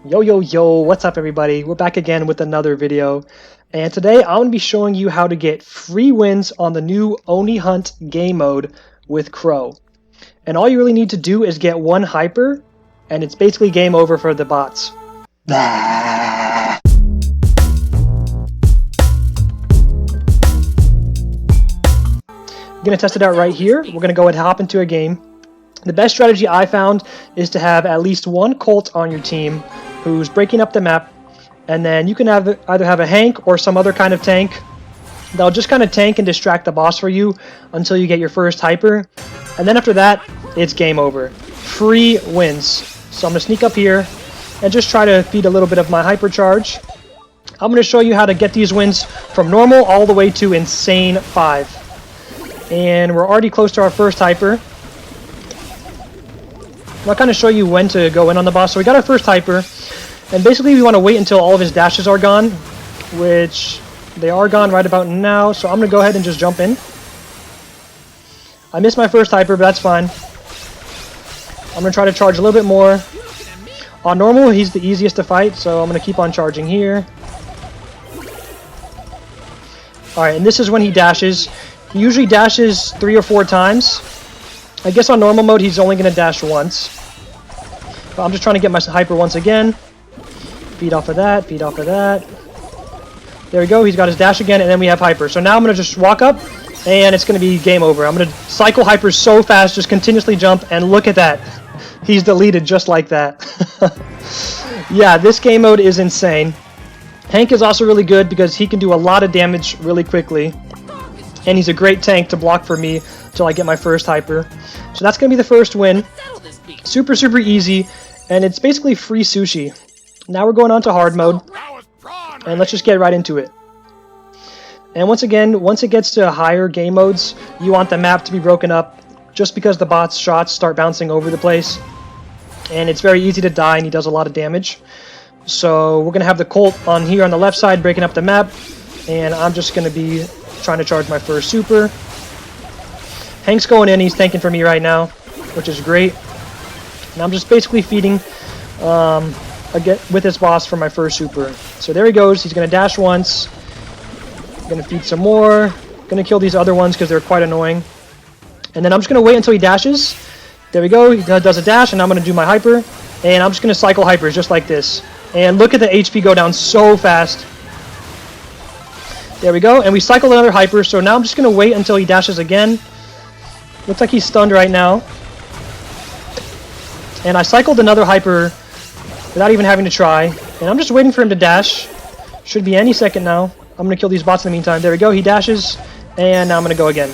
Yo, what's up everybody? We're back again with another video. And today I'm going to be showing you how to get free wins on the new ONI Hunt game mode with Crow. And all you really need to do is get one hyper, and it's basically game over for the bots. I'm going to test it out right here. We're going to go ahead and hop into a game. The best strategy I found is to have at least one Colt on your team who's breaking up the map, and then you can either have a Hank or some other kind of tank that'll just kind of tank and distract the boss for you until you get your first hyper, and then after that it's game over. Free wins. So I'm going to sneak up here and just try to feed a little bit of my hyper charge. I'm going to show you how to get these wins from normal all the way to insane 5. And we're already close to our first hyper. I'll kind of show you when to go in on the boss. So we got our first hyper, and basically we want to wait until all of his dashes are gone, which they are gone right about now. So I'm going to go ahead and just jump in. I missed my first hyper, but that's fine. I'm going to try to charge a little bit more. On normal, he's the easiest to fight, so I'm going to keep on charging here. Alright, and this is when he dashes. He usually dashes 3 or 4 times. I guess on normal mode he's only going to dash once. But I'm just trying to get my hyper once again. Feed off of that, feed off of that. There we go, he's got his dash again, and then we have hyper. So now I'm going to just walk up, and it's going to be game over. I'm going to cycle hyper so fast, just continuously jump, and look at that. He's deleted just like that. Yeah, this game mode is insane. Hank is also really good because he can do a lot of damage really quickly. And he's a great tank to block for me until I get my first hyper. So that's going to be the first win. Super easy, and it's basically free sushi. Now we're going on to hard mode, and let's just get right into it. And once again, once it gets to higher game modes, you want the map to be broken up just because the bot's shots start bouncing over the place. And it's very easy to die, and he does a lot of damage. So we're going to have the Colt on here on the left side breaking up the map, and I'm just going to be trying to charge my first super. Hank's going in, he's tanking for me right now, which is great. And I'm just basically feeding again with his boss for my first super. So there he goes, he's going to dash once. Going to feed some more. Going to kill these other ones because they're quite annoying. And then I'm just going to wait until he dashes. There we go, he does a dash, and I'm going to do my hyper. And I'm just going to cycle hypers just like this. And look at the HP go down so fast. There we go, and we cycled another hyper, so now I'm just going to wait until he dashes again. Looks like he's stunned right now. And I cycled another hyper without even having to try. And I'm just waiting for him to dash. Should be any second now. I'm going to kill these bots in the meantime. There we go, he dashes, and now I'm going to go again.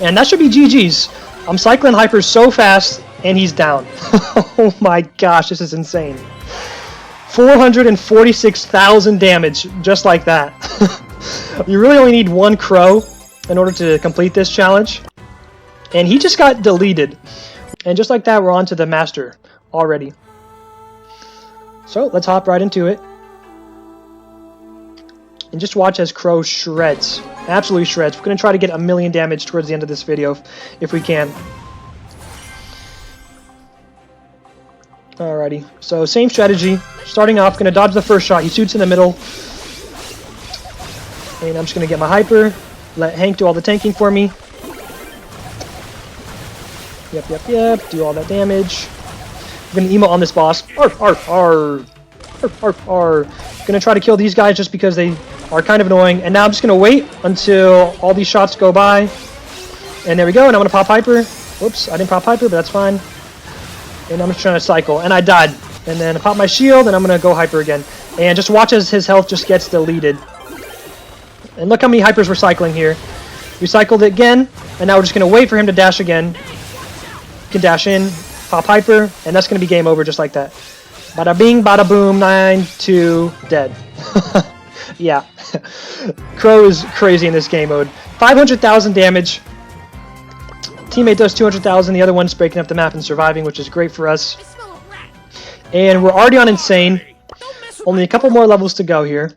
And that should be GG's. I'm cycling hypers so fast, and he's down. Oh my gosh, this is insane. 446,000 damage, just like that. You really only need one Crow in order to complete this challenge. And he just got deleted. And just like that, we're on to the Master already. So, let's hop right into it. And just watch as Crow shreds. Absolutely shreds. We're going to try to get 1,000,000 damage towards the end of this video, if we can. Alrighty. So, same strategy. Starting off, going to dodge the first shot. He shoots in the middle. And I'm just going to get my hyper, let Hank do all the tanking for me. Yep, do all that damage. I'm going to emote on this boss. Arf, arf, arf. Arf, arf, arf. Going to try to kill these guys just because they are kind of annoying. And now I'm just going to wait until all these shots go by. And there we go, and I'm going to pop hyper. Whoops, I didn't pop hyper, but that's fine. And I'm just trying to cycle, and I died. And then I pop my shield, and I'm going to go hyper again. And just watch as his health just gets deleted. And look how many hypers we're cycling here. We cycled it again, and now we're just going to wait for him to dash again. You can dash in, pop hyper, and that's going to be game over just like that. Bada bing, bada boom, 9-2, dead. Yeah. Crow is crazy in this game mode. 500,000 damage. Teammate does 200,000, the other one's breaking up the map and surviving, which is great for us. And we're already on insane. Only a couple more levels to go here.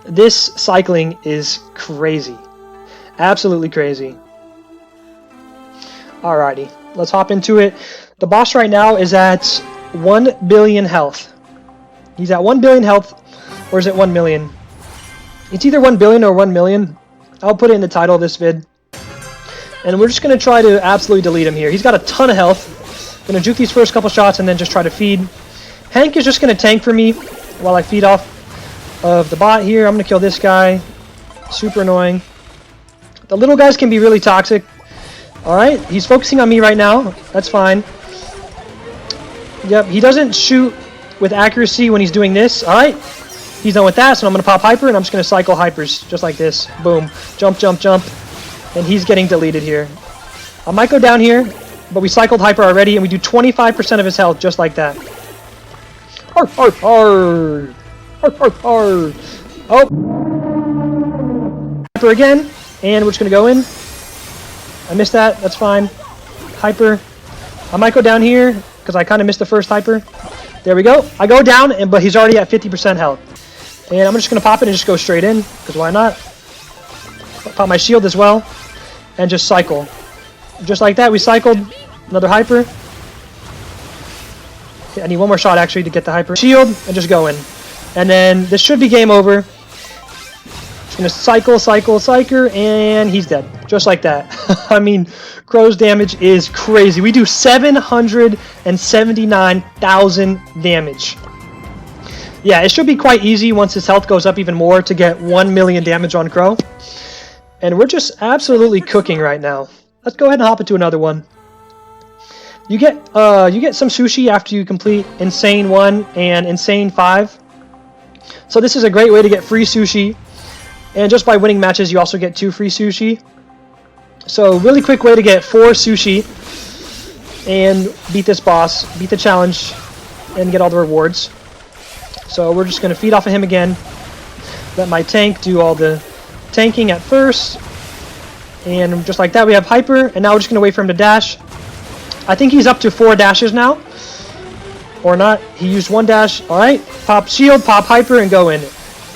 This cycling is crazy. Absolutely crazy. Alrighty, let's hop into it. The boss right now is at 1 billion health. He's at 1 billion health, or is it 1 million? It's either 1 billion or 1 million. I'll put it in the title of this vid. And we're just going to try to absolutely delete him here. He's got a ton of health. Going to juke these first couple shots and then just try to feed. Hank is just going to tank for me while I feed off of the bot here. I'm going to kill this guy. Super annoying. The little guys can be really toxic. Alright, he's focusing on me right now. That's fine. Yep, he doesn't shoot with accuracy when he's doing this. Alright, he's done with that, so I'm going to pop hyper and I'm just going to cycle hypers just like this. Boom. Jump, jump, jump. And he's getting deleted here. I might go down here, but we cycled hyper already and we do 25% of his health just like that. Arr, arr, arr. Arr, arr, arr. Oh. Hyper again, and we're just going to go in. I missed that, that's fine. Hyper. I might go down here, because I kind of missed the first hyper. There we go. I go down, but he's already at 50% health. And I'm just going to pop it and just go straight in, because why not? Pop my shield as well, and just cycle. Just like that, we cycled. Another hyper. Okay, I need one more shot, actually, to get the hyper. Shield, and just go in. And then this should be game over. Just going to cycle, cycle, and he's dead. Just like that. I mean, Crow's damage is crazy. We do 779,000 damage. Yeah, it should be quite easy once his health goes up even more to get 1 million damage on Crow. And we're just absolutely cooking right now. Let's go ahead and hop into another one. You get some sushi after you complete Insane 1 and Insane 5. So this is a great way to get free sushi. And just by winning matches, you also get 2 free sushi. So really quick way to get 4 sushi and beat this boss, beat the challenge, and get all the rewards. So we're just going to feed off of him again. Let my tank do all the tanking at first. And just like that, we have hyper. And now we're just going to wait for him to dash. I think he's up to 4 dashes now. Or not. He used 1 dash. Alright. Pop shield, pop hyper, and go in.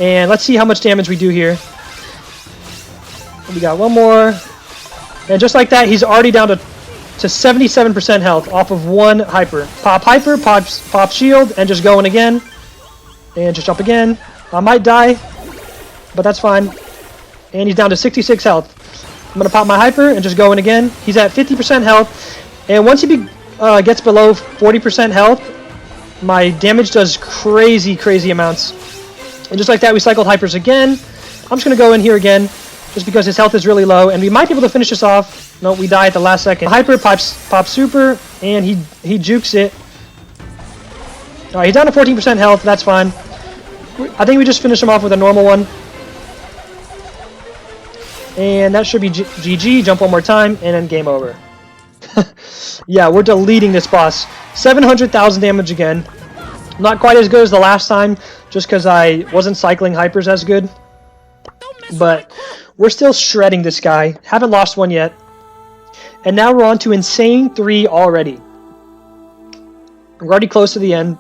And let's see how much damage we do here. We got one more. And just like that, he's already down to 77% health off of 1 hyper. Pop hyper, pop shield, and just go in again. And just jump again. I might die, but that's fine. And he's down to 66 health. I'm going to pop my hyper and just go in again. He's at 50% health. And once he gets below 40% health, my damage does crazy, crazy amounts. And just like that, we cycled hypers again. I'm just going to go in here again, just because his health is really low. And we might be able to finish this off. No, we die at the last second. Hyper pops super, and he jukes it. Alright, he's down to 14% health. That's fine. I think we just finish him off with a normal one. And that should be GG. Jump one more time, and then game over. Yeah, we're deleting this boss. 700,000 damage again. Not quite as good as the last time, just because I wasn't cycling hypers as good. But we're still shredding this guy. Haven't lost one yet. And now we're on to Insane 3 already. We're already close to the end.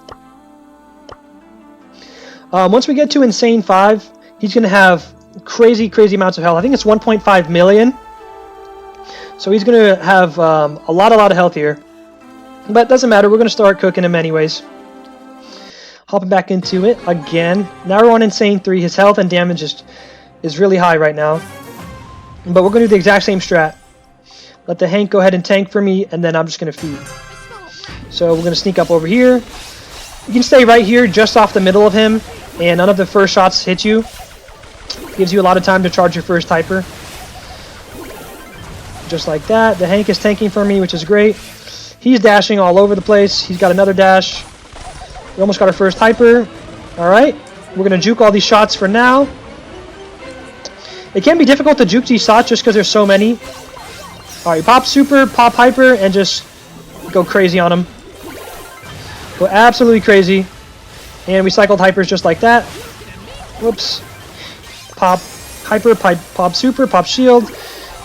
Once we get to Insane 5, he's going to have crazy, crazy amounts of health. I think it's 1.5 million. So he's going to have a lot of health here. But it doesn't matter. We're going to start cooking him anyways. Hopping back into it again. Now we're on Insane 3. His health and damage is really high right now. But we're going to do the exact same strat. Let the Hank go ahead and tank for me, and then I'm just going to feed. So we're going to sneak up over here. You can stay right here just off the middle of him, and none of the first shots hit you. Gives you a lot of time to charge your first hyper. Just like that. The Hank is tanking for me, which is great. He's dashing all over the place. He's got another dash. We almost got our first hyper. Alright. We're going to juke all these shots for now. It can be difficult to juke these shots just because there's so many. Alright, pop super, pop hyper, and just go crazy on him. Go absolutely crazy. And we cycled hypers just like that. Whoops. Pop hyper, pop super, pop shield,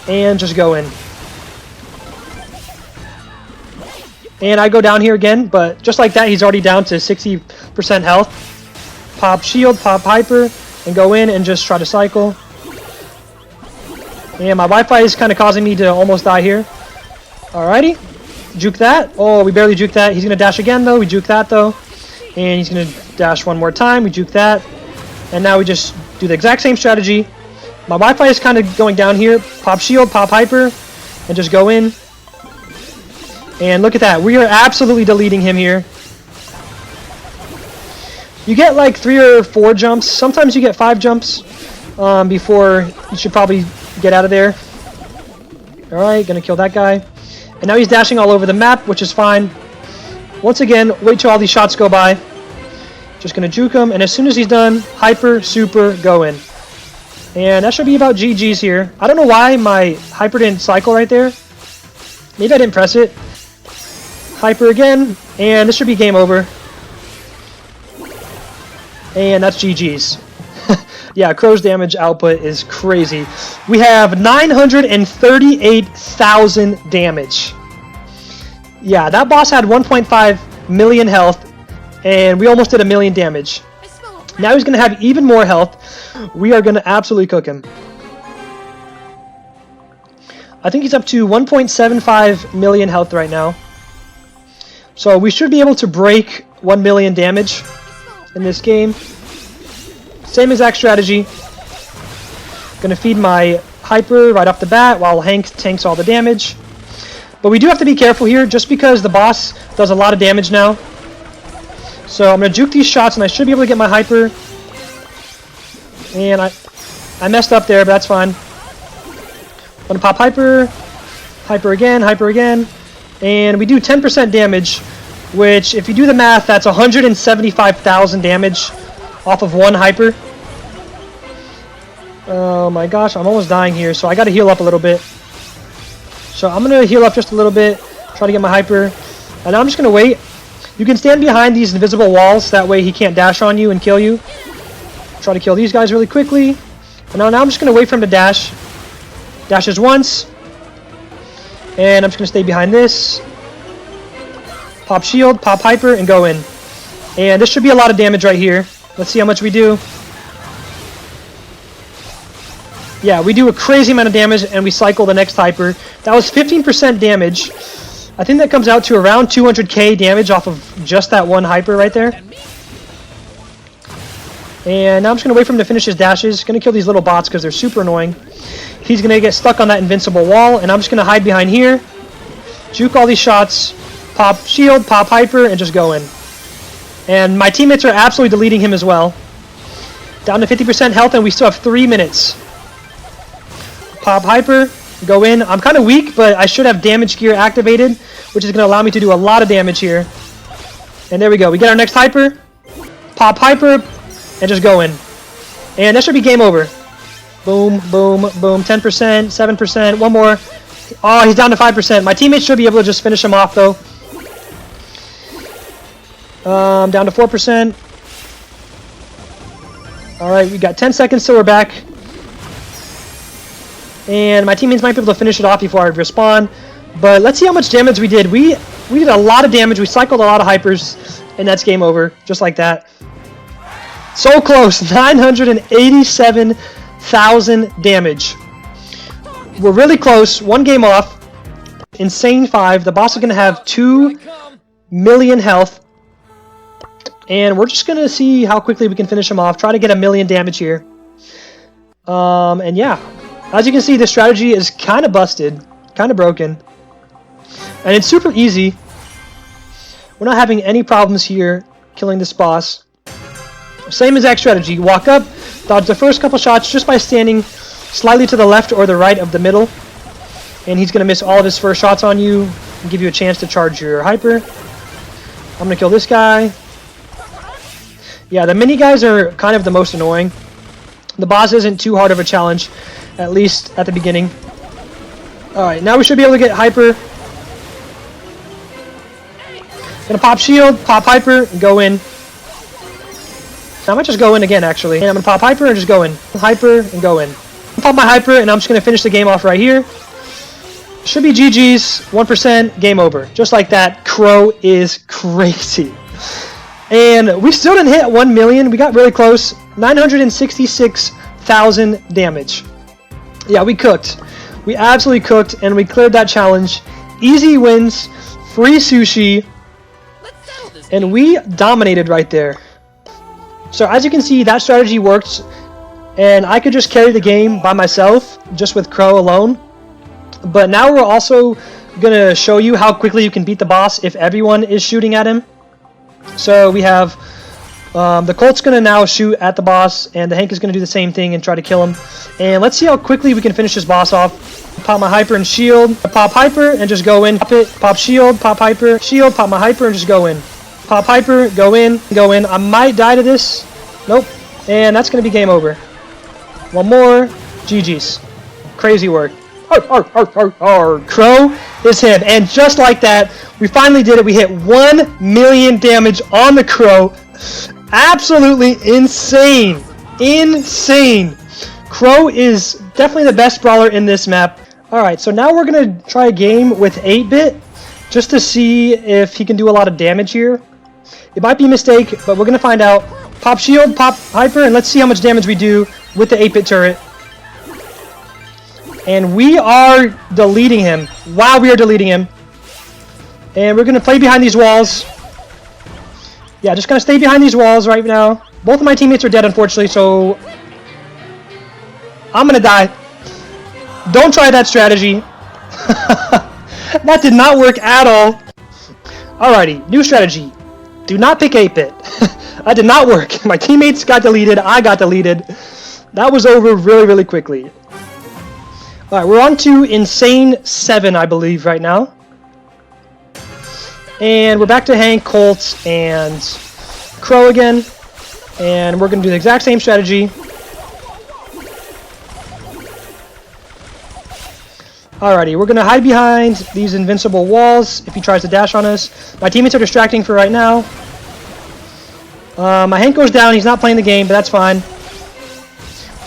and just go in. And I go down here again, but just like that, he's already down to 60% health. Pop shield, pop hyper, and go in and just try to cycle. And my Wi-Fi is kind of causing me to almost die here. Alrighty. juke that. Oh, we barely juked that. He's going to dash again, though. We juke that, though. And he's going to dash one more time. We juke that. And now we just do the exact same strategy. My Wi-Fi is kind of going down here. Pop shield, pop hyper, and just go in. And look at that. We are absolutely deleting him here. You get like 3 or 4 jumps. Sometimes you get 5 jumps before you should probably get out of there. Alright, gonna kill that guy. And now he's dashing all over the map, which is fine. Once again, wait till all these shots go by. Just gonna juke him, and as soon as he's done, hyper, super, go in. And that should be about GG's here. I don't know why my hyper didn't cycle right there. Maybe I didn't press it. Hyper again, and this should be game over. And that's GG's. Yeah, Crow's damage output is crazy. We have 938,000 damage. Yeah, that boss had 1.5 million health, and we almost did 1 million damage. Now he's going to have even more health. We are going to absolutely cook him. I think he's up to 1.75 million health right now. So we should be able to break 1 million damage in this game. Same exact strategy. Gonna feed my hyper right off the bat while Hank tanks all the damage. But we do have to be careful here just because the boss does a lot of damage now. So I'm gonna juke these shots and I should be able to get my hyper. And I messed up there, but that's fine. I'm gonna pop hyper. Hyper again, and we do 10% damage, which if you do the math, that's 175,000 damage off of 1 hyper. Oh my gosh, I'm almost dying here, so I gotta heal up a little bit. So I'm gonna heal up just a little bit, try to get my hyper, and I'm just gonna wait. You can stand behind these invisible walls, that way he can't dash on you and kill you. Try to kill these guys really quickly. And now I'm just gonna wait for him to dash. Dashes once. And I'm just gonna stay behind this. Pop shield, pop hyper, and go in. And this should be a lot of damage right here. Let's see how much we do. Yeah, we do a crazy amount of damage, and we cycle the next hyper. That was 15% damage. I think that comes out to around 200k damage off of just that 1 hyper right there. And now I'm just going to wait for him to finish his dashes. Going to kill these little bots because they're super annoying. He's going to get stuck on that invincible wall, and I'm just going to hide behind here. Juke all these shots. Pop shield, pop hyper, and just go in. And my teammates are absolutely deleting him as well. Down to 50% health, and we still have 3 minutes. Pop hyper, go in. I'm kind of weak, but I should have damage gear activated, which is going to allow me to do a lot of damage here. And there we go. We get our next hyper. Pop hyper, and just go in. And that should be game over. Boom, boom, boom. 10%, 7%, one more. Oh, he's down to 5%. My teammates should be able to just finish him off, though. Down to 4%. Alright, we got 10 seconds till we're back. And my teammates might be able to finish it off before I respawn. But let's see how much damage we did. We did a lot of damage. We cycled a lot of hypers. And that's game over. Just like that. So close. 987,000 damage. We're really close. 1 game off. Insane 5. The boss is going to have 2 million health. And we're just going to see how quickly we can finish him off. Try to get 1 million damage here. And yeah. As you can see, this strategy is kind of busted. Kind of broken. And it's super easy. We're not having any problems here killing this boss. Same exact strategy. Walk up, dodge the first couple shots just by standing slightly to the left or the right of the middle. And he's going to miss all of his first shots on you and give you a chance to charge your hyper. I'm going to kill this guy. Yeah, the mini guys are kind of the most annoying. The boss isn't too hard of a challenge, at least at the beginning. Alright, now we should be able to get hyper. Gonna pop shield, pop hyper, and go in. I might just go in again, actually. And I'm gonna pop hyper and just go in. Hyper and go in. Pop my hyper, and I'm just gonna finish the game off right here. Should be GG's, 1%, game over. Just like that. Crow is crazy. And we still didn't hit 1 million. We got really close. 966,000 damage. Yeah, we cooked. We absolutely cooked, and we cleared that challenge. Easy wins free sushi, and we dominated right there. So as you can see, that strategy worked, and I could just carry the game by myself, just with Crow alone. But now we're also going to show you how quickly you can beat the boss if everyone is shooting at him. So we have the Colt's going to now shoot at the boss, and the Hank is going to do the same thing and try to kill him. And let's see how quickly we can finish this boss off. Pop my hyper and shield, pop hyper and just go in. Pop it, pop shield, pop hyper, shield, pop my hyper and just go in. Pop hyper, go in, go in. I might die to this. Nope. And that's going to be game over. One more. GG's. Crazy work. Crow is him. And just like that, we finally did it. We hit 1 million damage on the Crow. Absolutely insane. Insane. Crow is definitely the best brawler in this map. Alright, so now we're going to try a game with 8-bit just to see if he can do a lot of damage here. It might be a mistake, but we're going to find out. Pop shield, pop hyper, and let's see how much damage we do with the 8-bit turret. And we are deleting him. Wow, we are deleting him. And we're going to play behind these walls. Yeah, just going to stay behind these walls right now. Both of my teammates are dead, unfortunately, so I'm going to die. Don't try that strategy. That did not work at all. Alrighty, new strategy. Do not pick 8-bit. That did not work. My teammates got deleted. I got deleted. That was over really, really quickly. Alright, we're on to Insane 7, I believe, right now. And we're back to Hank, Colt, and Crow again. And we're going to do the exact same strategy. Alrighty, we're going to hide behind these invincible walls if he tries to dash on us. My teammates are distracting for right now. My Hank goes down. He's not playing the game, but that's fine.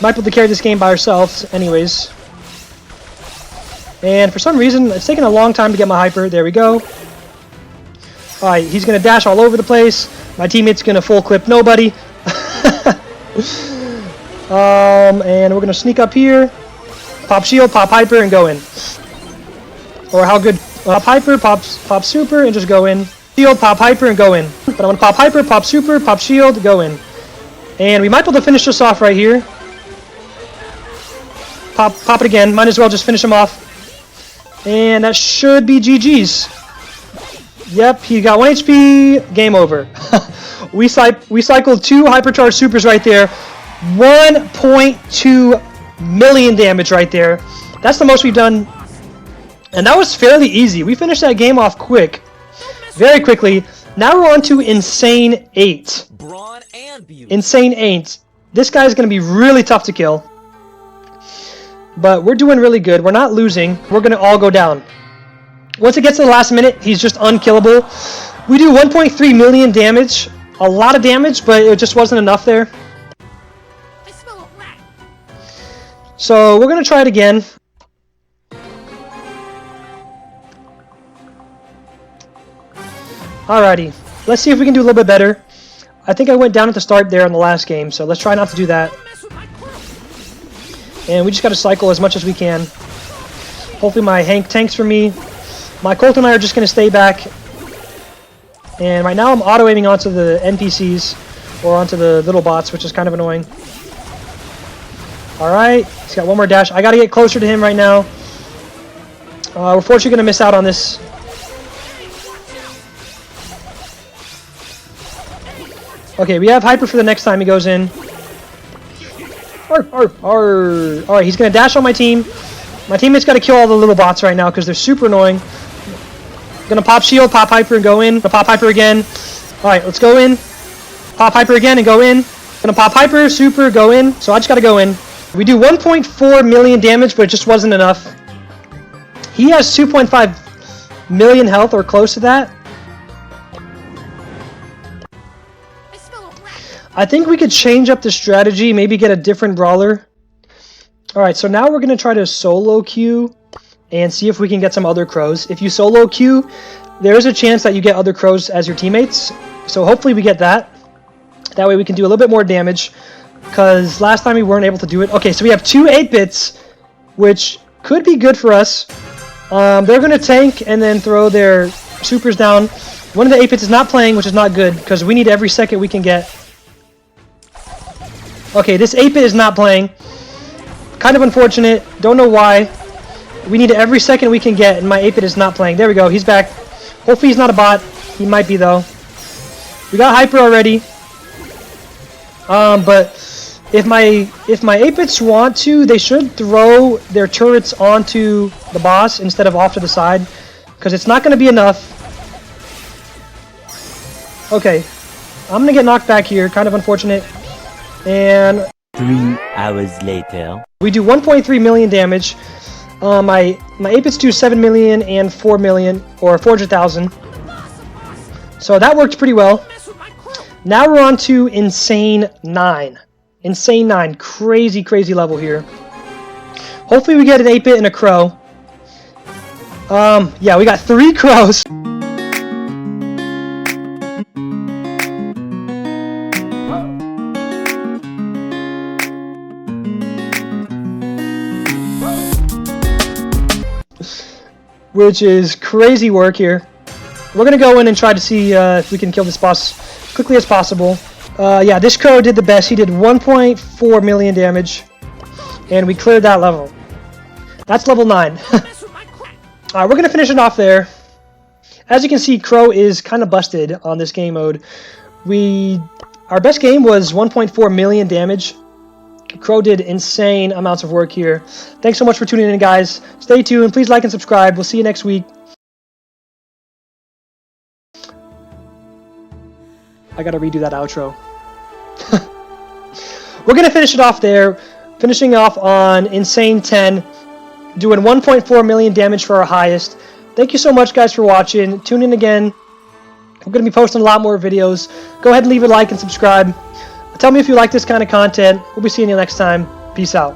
Might be able to carry this game by ourselves anyways. And for some reason, it's taking a long time to get my hyper. There we go. Alright, he's going to dash all over the place. My teammate's going to full clip nobody. And we're going to sneak up here. Pop shield, pop hyper, and go in. Or how good? Pop hyper, pop super, and just go in. Shield, pop hyper, and go in. But I want to pop hyper, pop super, pop shield, go in. And we might be able to finish this off right here. Pop it again. Might as well just finish him off. And that should be GG's. Yep, he got 1 HP. Game over. we cycled 2 hypercharged supers right there. 1.2 million damage right there. That's the most we've done. And that was fairly easy. We finished that game off quick. Very quickly. Now we're on to Insane 8. Insane 8. This guy's going to be really tough to kill. But we're doing really good. We're not losing. We're going to all go down. Once it gets to the last minute, he's just unkillable. We do 1.3 million damage. A lot of damage, but it just wasn't enough there. So we're going to try it again. Alrighty. Let's see if we can do a little bit better. I think I went down at the start there in the last game, so let's try not to do that. And we just got to cycle as much as we can. Hopefully my Hank tanks for me. My Colt and I are just going to stay back. And right now I'm auto-aiming onto the NPCs, or onto the little bots, which is kind of annoying. Alright, he's got one more dash. I got to get closer to him right now. We're fortunately going to miss out on this. Okay, we have hyper for the next time he goes in. Alright, he's going to dash on my team. My teammate's got to kill all the little bots right now because they're super annoying. Gonna pop shield, pop hyper, and go in. Gonna pop hyper again. Alright, let's go in. Pop hyper again and go in. Gonna pop hyper, super, go in. So I just gotta go in. We do 1.4 million damage, but it just wasn't enough. He has 2.5 million health or close to that. I think we could change up the strategy, maybe get a different brawler. Alright, so now we're going to try to solo queue and see if we can get some other crows. If you solo queue, there is a chance that you get other crows as your teammates. So hopefully we get that. That way we can do a little bit more damage, because last time we weren't able to do it. Okay, so we have 2 8-bits, which could be good for us. They're going to tank and then throw their Super's down. One of the 8-bits is not playing, which is not good, because we need every second we can get. Okay, this 8-bit is not playing. Kind of unfortunate. Don't know why. We need every second we can get, and my 8-bit is not playing. There we go. He's back. Hopefully he's not a bot. He might be, though. We got Hyper already. But if my 8-bits want to, they should throw their turrets onto the boss instead of off to the side, because it's not going to be enough. Okay, I'm going to get knocked back here. Kind of unfortunate. And 3 hours later, we do 1.3 million damage. My 8-bits do 7 million and 4 million, or 400,000. So that worked pretty well. Now we're on to Insane 9. Insane 9. Crazy, crazy level here. Hopefully we get an 8-bit and a crow. Yeah, we got 3 crows. Which is crazy work here. We're going to go in and try to see if we can kill this boss as quickly as possible. Yeah, this crow did the best. He did 1.4 million damage. And we cleared that level. That's level 9. Alright, we're going to finish it off there. As you can see, Crow is kind of busted on this game mode. Our best game was 1.4 million damage. Crow did insane amounts of work here. Thanks so much for tuning in, guys. Stay tuned. Please like and subscribe. We'll see you next week. I gotta redo that outro. We're gonna finish it off there. Finishing off on Insane 10. Doing 1.4 million damage for our highest. Thank you so much, guys, for watching. Tune in again. I'm gonna be posting a lot more videos. Go ahead and leave a like and subscribe. Tell me if you like this kind of content. We'll be seeing you next time. Peace out.